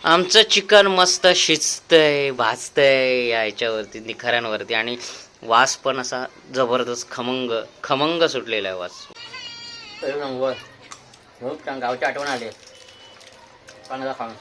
आमचं चिकन मस्त शिजतंय भाजतंय या ह्याच्यावरती निखाऱ्यांवरती आणि वास पण असा जबरदस्त खमंग खमंग सुटलेला आहे वास. खूप गावची आठवण आली पाण्याचा खाऊन.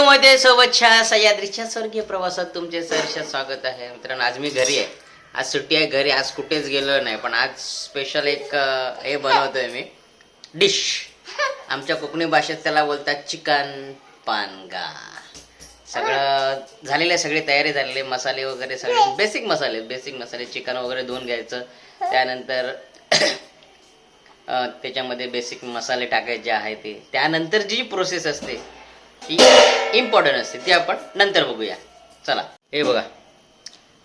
मध्ये सोबतच्या सह्याद्रीच्या स्वर्गीय प्रवासात तुमचे सहर्ष स्वागत आहे. मित्रांनो, आज मी घरी आहे. आज सुट्टी आहे घरी. आज कुठेच गेलो नाही, पण आज स्पेशल एक हे बनवतोय मी डिश. आमच्या कोकणी भाषेत त्याला बोलतात चिकन पानगा. सगळं झालेलं आहे, सगळी तयारी झालेली, मसाले वगैरे सगळे बेसिक मसाले चिकन वगैरे धुवून घ्यायचं. त्यानंतर त्याच्यामध्ये बेसिक मसाले टाकायचे आहे ते. त्यानंतर जी प्रोसेस असते ती इम्पॉर्टंट असते, ती आपण नंतर बघूया. चला, हे बघा,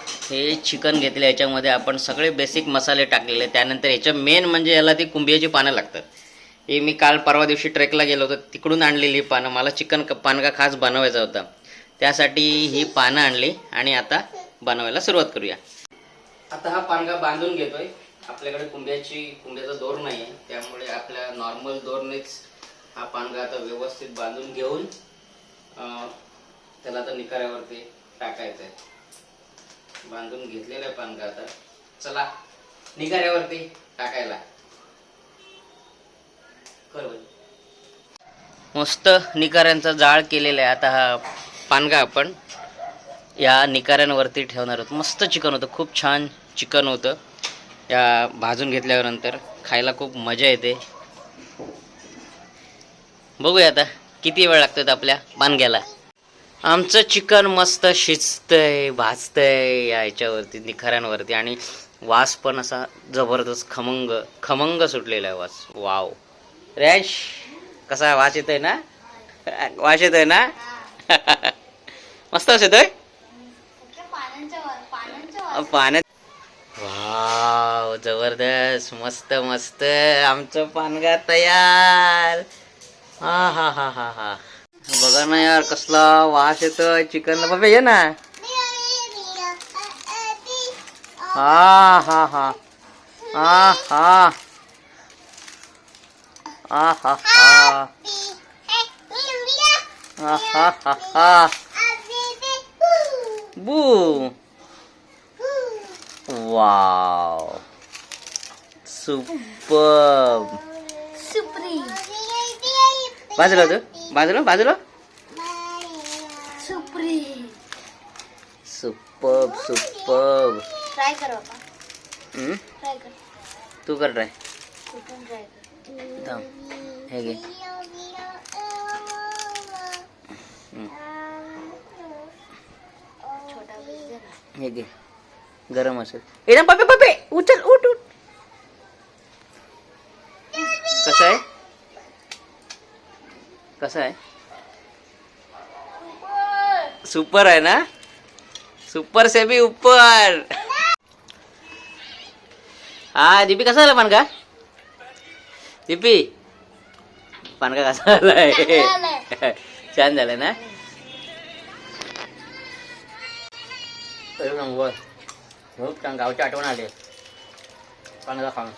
हे चिकन घेतलं. याच्यामध्ये आपण सगळे बेसिक मसाले टाकलेले. त्यानंतर याच्या मेन म्हणजे याला ती कुंभियाची पानं लागतात. हे मी काल परवा दिवशी ट्रेकला गेलो होतो, तिकडून आणलेली पानं. मला चिकन पानगा खास बनवायचा होता, त्यासाठी ही पानं आणली आणि आता बनवायला सुरुवात करूया. आता हा पानगा बांधून घेतोय. आपल्याकडे कुंभ्याचा दोर नाही आहे, त्यामुळे आपल्या नॉर्मल दोरनेच हा पानगा आता व्यवस्थित बांधून घेऊन त्याला आता निखाऱ्यावरती टाकायचं आहे. बांधून घेतलेला आहे पानगा. आता चला निखाऱ्यावरती टाकायला. मस्त निखाऱ्यांचा जाळ केलेला आहे. आता हा पानगा आपण या निखाऱ्यांवरती ठेवणार आहोत. मस्त चिकन होतं, खूप छान चिकन होतं. या भाजून घेतल्यावर नंतर खायला खूप मजा येते. बघूया आता किती वेळ लागतोय आपल्या पानग्याला. आमचं चिकन मस्त शिजतंय भाजतंय या ह्याच्यावरती निखाऱ्यांवरती आणि वास पण असा जबरदस्त खमंग सुटलेला आहे वास. वाव रॅश, कसा वास येतोय ना? वास येतोय ना? मस्त वास येतोय पाण्यात. वाव, जबरदस्त, मस्त मस्त. आमचं पानगा तयार. हा हा हा हा हा, बघा ना यार, कसला वास येतोय चिकनला. बाबा ये ना. हा हा हा हा हा हा हा हा हा हा बू. Wow, super. बाजूला होतं, बाजूला. सुपर. ट्राय कर बाबा. ट्राय कर. तू कर ट्राय. तू पण ट्राय कर. थांब, हे घे. छोटा पीस दे ना. हे घे, गरम असेल. ए ना पप्पे उचल, उठ. कसं आहे? सुपर आहे ना? सुपर से भी ऊपर. हा दीपी, कसा झाला पानगा? दीपी, पानगा कसा झालाय? छान झालं ना? खूप छान, गावची आठवण आली पानगा खाऊन.